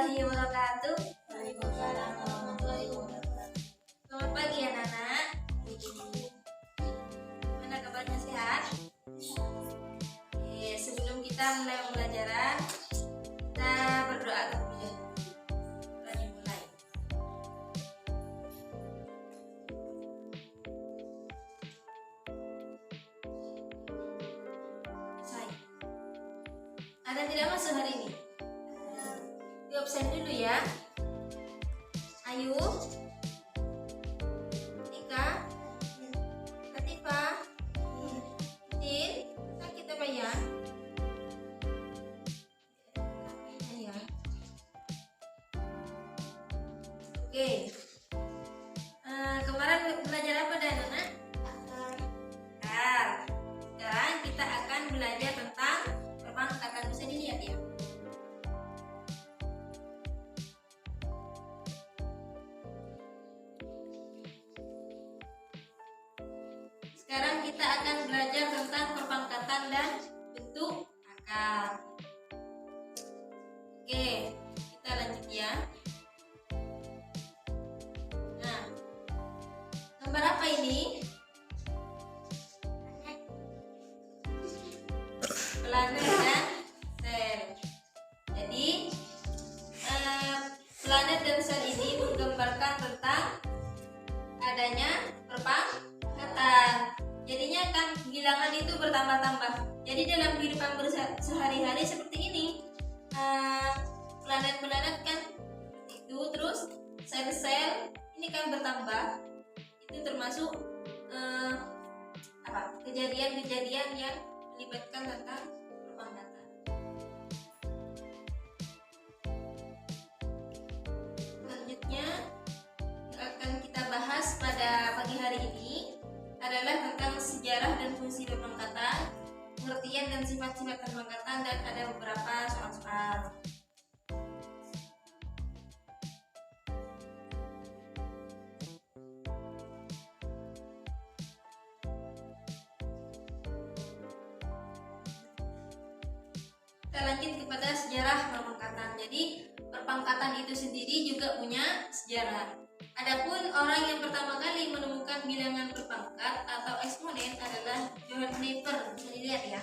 warahmatullahi wabarakatuh. Waalaikumsalam warahmatullahi wabarakatuh. Selamat pagi anak-anak. Gimana kabarnya, sehat? Oke, sebelum kita mulai pembelajaran, kita berdoa dulu. Lanjut mulai. Selesai. Ada yang tidak masuk hari ini? Di absen dulu ya. Ayu, Tika, Katifa, Tin, sakit apa ya? Ya. Oke. Kemarin belajar apa dan anak? Akar. Sekarang kita akan belajar tentang perpangkatan. Bisa dilihat ya. Sekarang kita akan belajar tentang perpangkatan dan bentuk akar. Oke, kita lanjut ya. Nah, gambar apa ini? Planet dan sel. Jadi, planet dan sel ini menggambarkan tentang adanya perpangkatan. Jadinya kan bilangan itu bertambah-tambah. Jadi dalam kehidupan sehari-hari seperti ini, planet-planet kan itu, terus sel-sel ini kan bertambah. Itu termasuk kejadian-kejadian yang melibatkan tentang perpangkatan. Selanjutnya yang akan kita bahas pada pagi hari ini adalah tentang sejarah dan fungsi perpangkatan, pengertian dan sifat-sifat perpangkatan, dan ada beberapa soal-soal. Kita lanjut kepada sejarah perpangkatan. Jadi perpangkatan itu sendiri juga punya sejarah. Adapun orang yang pertama kali menemukan bilangan berpangkat atau eksponen adalah Johann Neper. Bisa dilihat ya.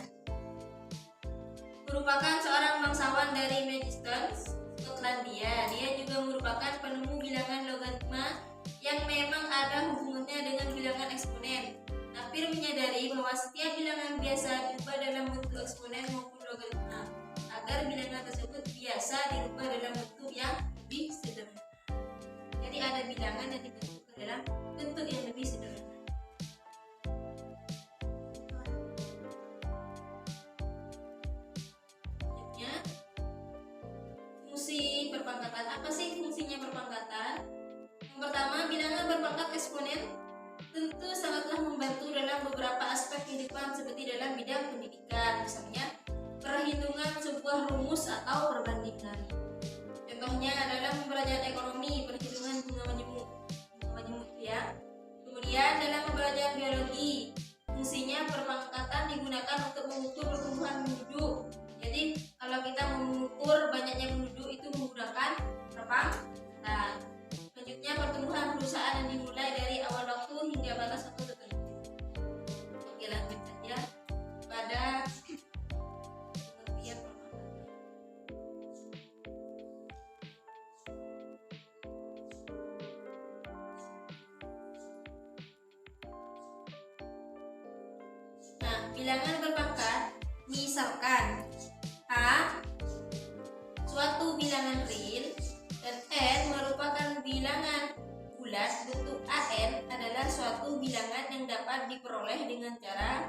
Merupakan seorang bangsawan dari Manchester, Skotlandia. Dia juga merupakan penemu bilangan logaritma yang memang ada hubungannya dengan bilangan eksponen. Napier menyadari bahwa setiap bilangan biasa diubah dalam bentuk eksponen maupun logaritma, agar bilangan tersebut biasa diubah dalam bentuk yang lebih sederhana. Jadi ada bilangan yang dibentuk dalam bentuk yang lebih sederhana. Selanjutnya, fungsi perpangkatan. Apa sih fungsinya perpangkatan? Yang pertama, bilangan berpangkat eksponen tentu sangatlah membantu dalam beberapa aspek kehidupan seperti dalam bidang pendidikan, misalnya perhitungan sebuah rumus atau perbandingan. Contohnya adalah pembelajaran ekonomi, perhitungan bunga majemuk ya. Kemudian dalam pembelajaran biologi, fungsinya perpangkatan digunakan untuk mengukur pertumbuhan penduduk. Jadi kalau kita mengukur banyaknya penduduk itu menggunakan perpangkatan. Selanjutnya, pertumbuhan perusahaan yang dimulai dari awal waktu hingga batas waktu tertentu. Oke, lanjut saja pada pengertian perpangkatan. Nah, bilangan berpangkat misalkan A suatu bilangan real dan N merupakan bilangan bulat. Bentuk AN adalah suatu bilangan yang dapat diperoleh dengan cara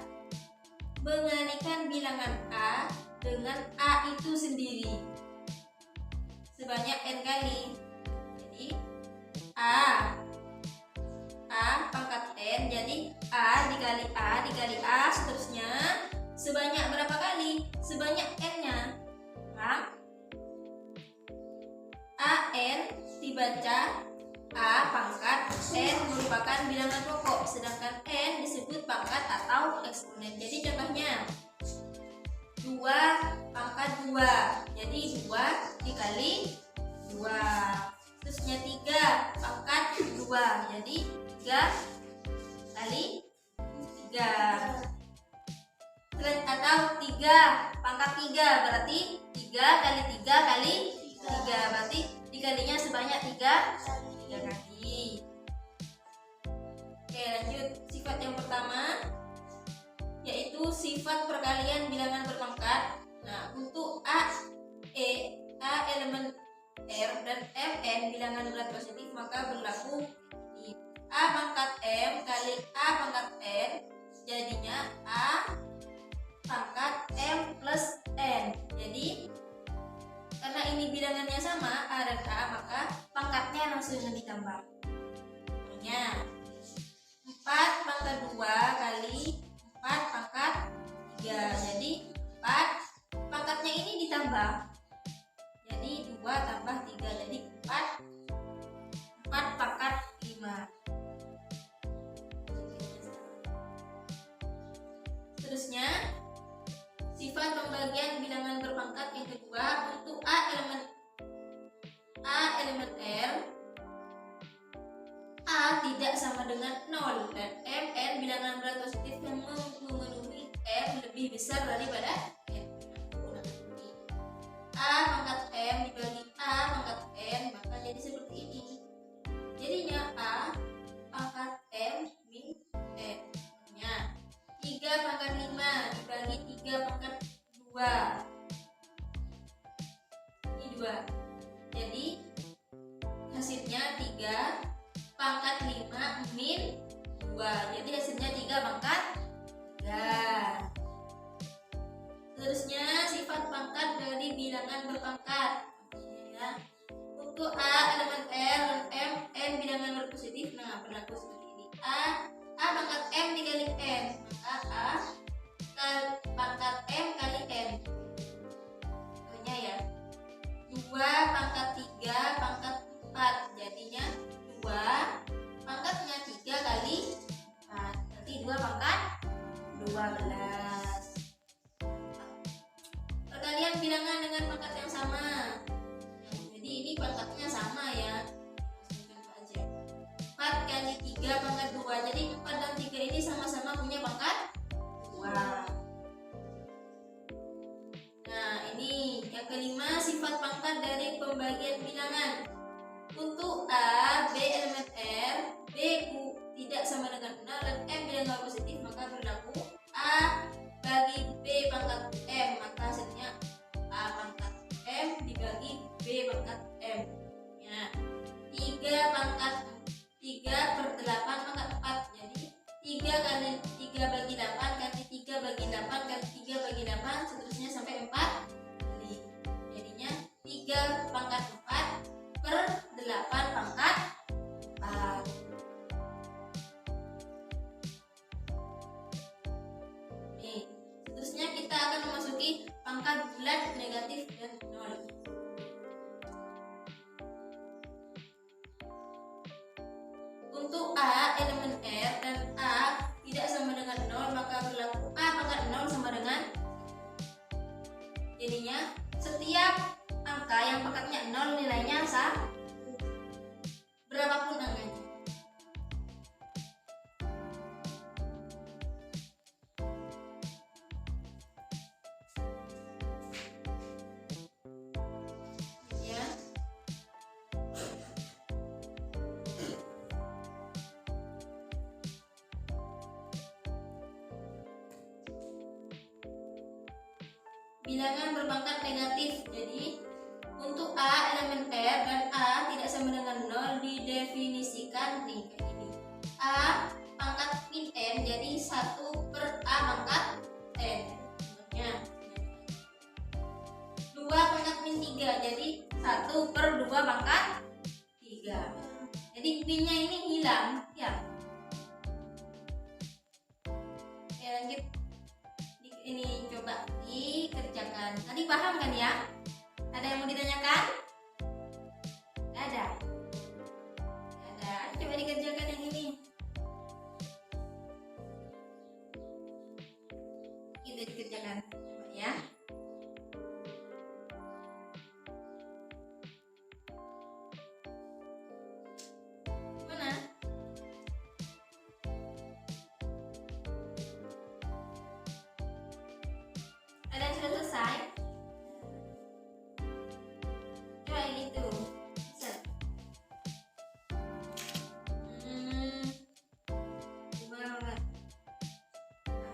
mengalihkan bilangan A dengan A itu sendiri sebanyak N kali. Jadi A pangkat N, jadi A dikali A seterusnya sebanyak berapa kali? Sebanyak N-nya. AN dibaca A pangkat N merupakan bilangan pokok, sedangkan N disebut pangkat atau eksponen. Jadi contohnya 2 pangkat 2, jadi 2 dikali 2. hasilnya 3 pangkat 2. Jadi 3 kali 3. Atau 3 pangkat 3 berarti 3 kali 3 kali 3. Berarti dikalinya sebanyak 3 kali. Oke, lanjut sifat yang pertama, yaitu sifat perkalian bilangan berpangkat. Nah, untuk A elemen R dan Mn bilangan berat positif, maka berlaku ini. A pangkat M kali A pangkat N jadinya A pangkat M plus N. Jadi karena ini bilangannya sama A dan A, maka pangkatnya langsung ditambah. Contohnya 4 pangkat 2 kali 4 pangkat 3. Jadi 4 pangkatnya ini ditambah. Jadi 2 tambah 3, jadi 4 pangkat 5. Terusnya sifat pembagian bilangan berpangkat yang kedua, untuk A elemen R, A tidak sama dengan 0 dan Mn bilangan berat positif yang memenuhi M lebih besar daripada N. A pangkat M dibagi A pangkat N, maka jadi seperti ini. Jadinya A pangkat M min N. Nya 3 pangkat 5 dibagi 3 pangkat 2. Ini 2. Jadi hasilnya 3 pangkat 5 min 2. Jadi hasilnya 3 pangkat 3. Terusnya sifat pangkat dari bilangan berpangkat. Ya. Untuk A elemen R dan Mn bilangan berpositif, nah berlaku seperti ini. A pangkat M dikali N, maka A pangkat M kali N. Contohnya ya, 2 pangkat 3 pangkat 4, jadinya 2 pangkatnya 3 kali 4, berarti 2 pangkat 12. Perkalian bilangan dengan pangkat yang sama. Jadi ini pangkatnya sama ya. 4 kali 3 pangkat 2. Jadi 4 dan 3 ini sama-sama punya pangkat 2. Nah, ini yang kelima, sifat pangkat dari pembagian bilangan. Untuk A, B elemen R, B tidak sama dengan 0 dan M bilangan positif, maka berlaku A bagi B pangkat M, maka hasilnya A pangkat M dibagi B pangkat M. Ya. 3 pangkat 3 per 8 pangkat 4. Jadi 3 kali 3 bagi 8 kali 3 bagi 8 kali 3 bagi 8, seterusnya sampai 4 kali. Jadinya 3 pangkat 4 per 8 pangkat 4. Nih, seterusnya kita akan memasuki pangkat bulat, negatif, dan 0. Untuk A elemen R dan A tidak sama dengan 0, maka berlaku A pangkat 0 sama dengan, jadinya setiap angka yang pangkatnya 0 nilainya sama berapapun angkanya. Ya. Bilangan berpangkat negatif. Jadi untuk A elemen R dan A tidak sama dengan 0 didefinisikan nih kayak gini. A pangkat min N, jadi 1 per A pangkat N. Contohnya 2 pangkat min 3, jadi 1 per 2 pangkat 3. Jadi min-nya ini hilang ya. Oke, lanjut. Ini coba dikerjakan. Tadi paham kan ya? Ada yang mau ditanyakan? Ada. Coba dikerjakan yang ini. Kita dikerjakan ya. kayak gitu. Bisa. Gimana?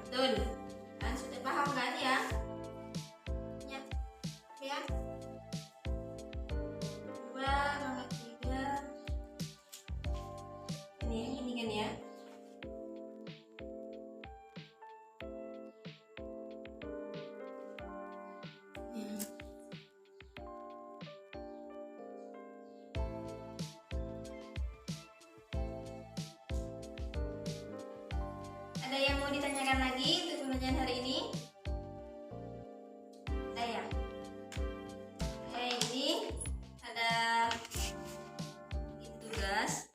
Betul. Kan sudah paham kan ya? Ya. Ya. Coba nomor 3. Ini kan ya. Ada yang mau ditanyakan lagi untuk pengajian hari ini? Ada ya? Ini ada tugas.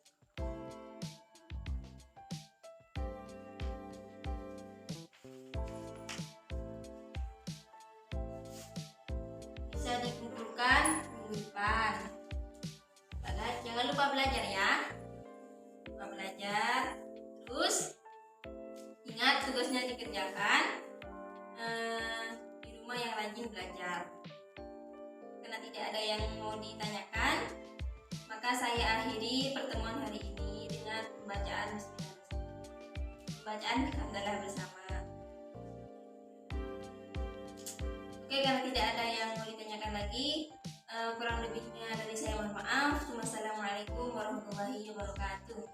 Bisa dikumpulkan minggu depan. Jangan lupa belajar ya. Lupa belajar. Terus ingat tugasnya dikerjakan di rumah, yang rajin belajar. Karena tidak ada yang mau ditanyakan, maka saya akhiri pertemuan hari ini dengan pembacaan hamdalah bersama. Oke, karena tidak ada yang mau ditanyakan lagi, kurang lebihnya dari saya mohon maaf. Wassalamualaikum warahmatullahi wabarakatuh.